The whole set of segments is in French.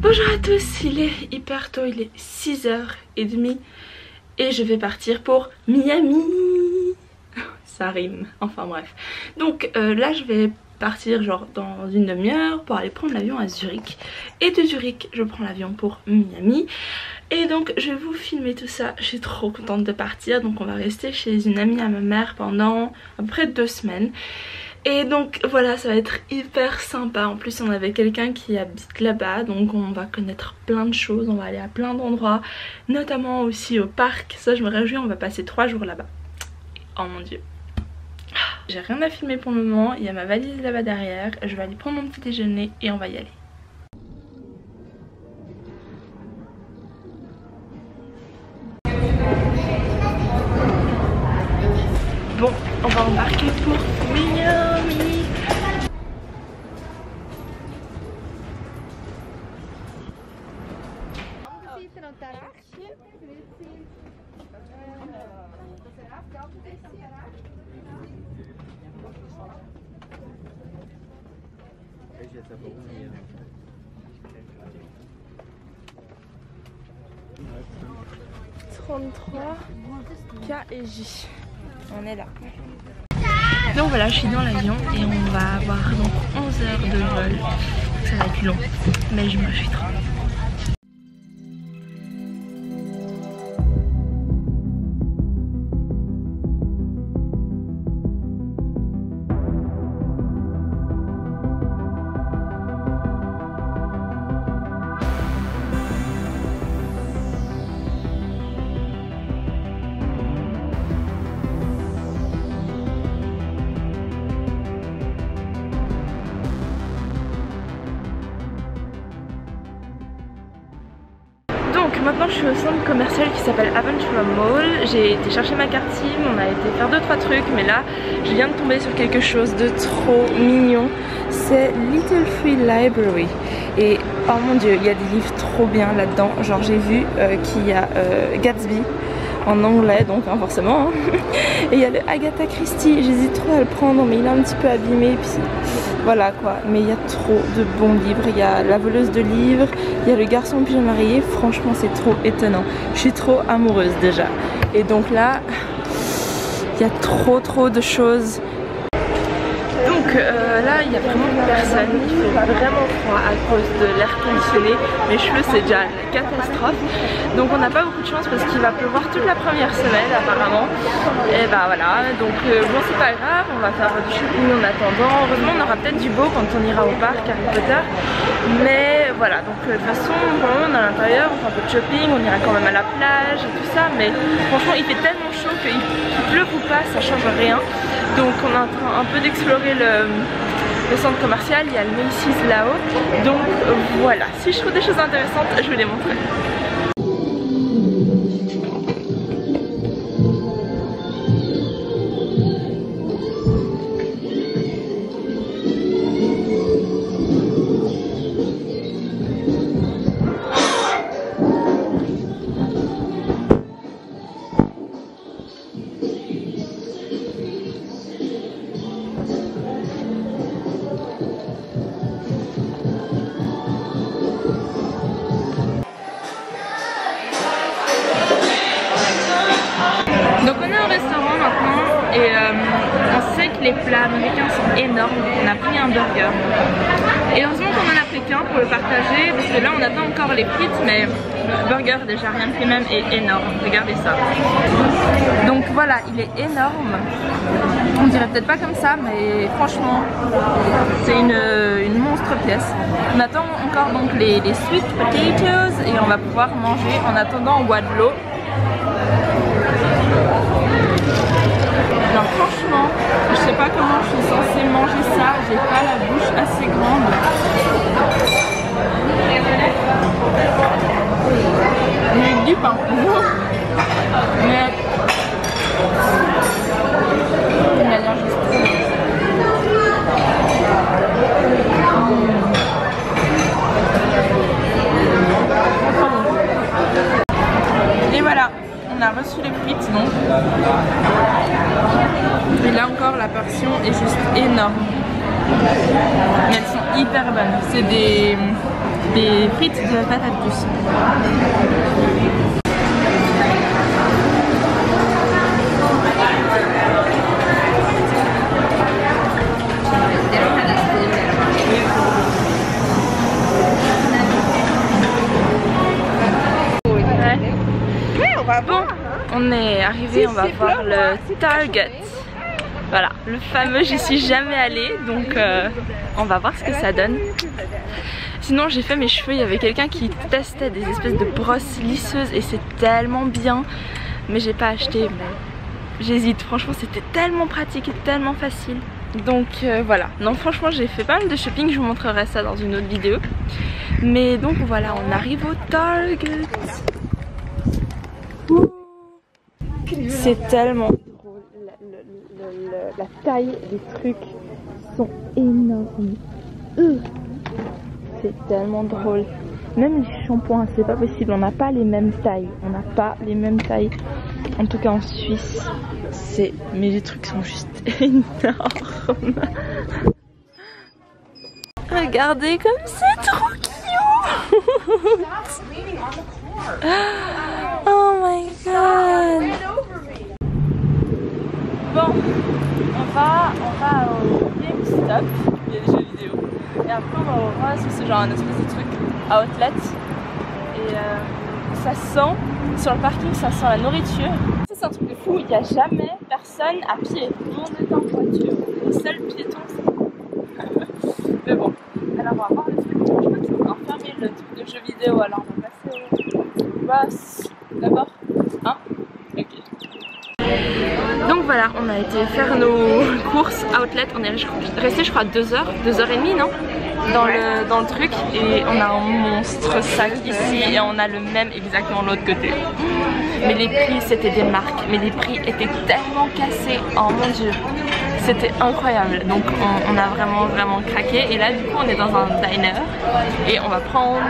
Bonjour à tous, il est hyper tôt, il est 6h30 et je vais partir pour Miami. Ça rime, enfin bref. Donc là je vais partir genre dans une demi-heure pour aller prendre l'avion à Zurich. Et de Zurich je prends l'avion pour Miami. Et donc je vais vous filmer tout ça, je suis trop contente de partir. Donc on va rester chez une amie à ma mère pendant à peu près 2 semaines. Et donc voilà, ça va être hyper sympa. En plus on avait quelqu'un qui habite là-bas, donc on va connaître plein de choses, on va aller à plein d'endroits, notamment aussi au parc. Ça je me réjouis, on va passer 3 jours là-bas. Oh mon dieu. J'ai rien à filmer pour le moment, il y a ma valise là-bas derrière. Je vais aller prendre mon petit déjeuner et on va y aller. Bon, on va embarquer pour Miami. K et J. On est là. Donc voilà, je suis dans l'avion et on va avoir donc 11 heures de vol. Ça va être long, mais je me réjouis trop. Donc maintenant je suis au centre commercial qui s'appelle Aventura Mall. J'ai été chercher ma carte SIM, on a été faire 2-3 trucs, mais là je viens de tomber sur quelque chose de trop mignon. C'est Little Free Library et oh mon dieu, il y a des livres trop bien là-dedans. Genre j'ai vu qu'il y a Gatsby en anglais, donc hein, forcément hein. Et il y a le Agatha Christie, j'hésite trop à le prendre mais il est un petit peu abîmé, puis voilà quoi. Mais il y a trop de bons livres, il y a La voleuse de livres, il y a Le garçon au pyjama rayé. Franchement c'est trop étonnant, je suis trop amoureuse déjà. Et donc là il y a trop de choses. Donc là il y a vraiment personne, il fait vraiment froid à cause de l'air conditionné. Mes cheveux c'est déjà la catastrophe. Donc on n'a pas beaucoup de chance parce qu'il va pleuvoir toute la première semaine apparemment. Et bah voilà, donc bon c'est pas grave, on va faire du shopping en attendant. Heureusement on aura peut-être du beau quand on ira au parc Harry Potter. Mais voilà, donc de toute façon bon, on est à l'intérieur, on fait un peu de shopping, on ira quand même à la plage et tout ça. Mais franchement il fait tellement chaud qu'il pleuve ou pas, ça change rien. Donc on est en train un peu d'explorer le centre commercial, il y a le Macy's là-haut. Donc voilà, si je trouve des choses intéressantes, je vais les montrer. Et on sait que les plats américains sont énormes, donc on a pris un burger. Et heureusement qu'on en a pris qu'un pour le partager, parce que là on attend encore les frites, mais le burger déjà rien de prix même est énorme, regardez ça. Donc voilà, il est énorme, on dirait peut-être pas comme ça, mais franchement c'est une monstre pièce. On attend encore donc les sweet potatoes et on va pouvoir manger en attendant on boit de l'eau. Alors franchement, je sais pas comment je suis censée manger ça, j'ai pas la bouche assez grande. Avec du pain. Mais il m'a l'air juste. Et voilà, on a reçu les frites donc. Et là encore la portion est juste énorme. Mais elles sont hyper bonnes. C'est des des frites de patates douces. Bon, on est arrivé, on va voir le Target. Voilà, le fameux, j'y suis jamais allée, donc on va voir ce que ça donne. Sinon j'ai fait mes cheveux, il y avait quelqu'un qui testait des espèces de brosses lisseuses et c'est tellement bien. Mais j'ai pas acheté, mais j'hésite, franchement c'était tellement pratique et tellement facile. Donc voilà, non franchement j'ai fait pas mal de shopping, je vous montrerai ça dans une autre vidéo. Mais donc voilà, on arrive au Target. C'est tellement drôle, la taille des trucs sont énormes. C'est tellement drôle. Même les shampoings, c'est pas possible, on n'a pas les mêmes tailles. On n'a pas les mêmes tailles. En tout cas en Suisse, mais les trucs sont juste énormes. Regardez comme c'est trop cute. Oh my god. Bon, on va au GameStop, il y a des jeux vidéo. Et après on va au Ross, c'est genre un espèce de truc outlet. Et ça sent, sur le parking ça sent la nourriture. C'est un truc de fou, il n'y a jamais personne à pied. Tout le monde est en voiture. Les seuls piétons c'est... Mais bon, alors on va voir le truc. Je crois qu'ils ont fermé le truc de jeux vidéo, alors on va passer au Ross d'abord. Hein? Ok. Donc voilà, on a été faire nos courses outlet, on est resté je crois 2 heures, 2h30 non, dans le truc, et on a un monstre sac ici et on a le même exactement de l'autre côté. Mais les prix c'était des marques, mais les prix étaient tellement cassés, oh mon dieu, c'était incroyable. Donc on a vraiment craqué et là du coup on est dans un diner et on va prendre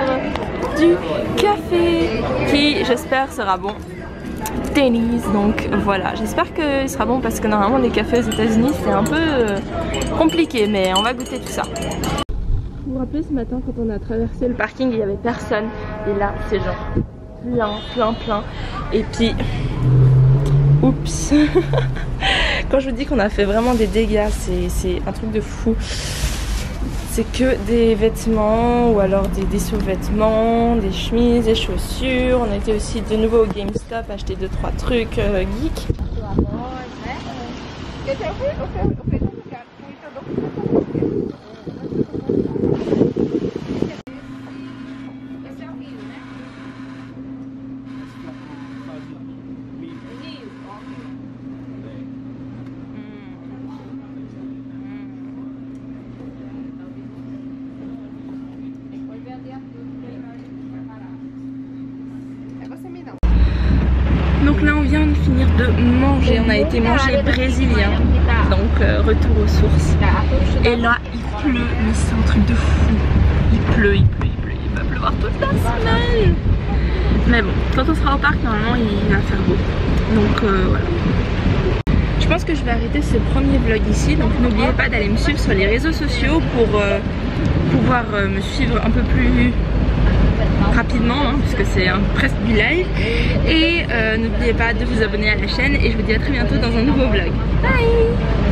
du café qui j'espère sera bon. Denny's, donc voilà, j'espère qu'il sera bon parce que normalement les cafés aux États-Unis c'est un peu compliqué, mais on va goûter tout ça. Vous vous rappelez ce matin quand on a traversé le parking, il n'y avait personne et là c'est genre plein et puis oups. Quand je vous dis qu'on a fait vraiment des dégâts, c'est un truc de fou. C'est que des vêtements ou alors des sous-vêtements, des chemises, des chaussures. On a été aussi de nouveau au GameStop acheter 2-3 trucs geek. Donc là on vient de finir de manger, on a été manger brésilien, donc retour aux sources. Et là il pleut, mais c'est un truc de fou. Il pleut, il va pleuvoir toute la semaine. Mais bon, quand on sera au parc normalement il va faire beau. Donc voilà. Je pense que je vais arrêter ce premier vlog ici, donc n'oubliez pas d'aller me suivre sur les réseaux sociaux pour pouvoir me suivre un peu plus rapidement hein, puisque c'est presque du live. Et n'oubliez pas de vous abonner à la chaîne et je vous dis à très bientôt dans un nouveau vlog. Bye.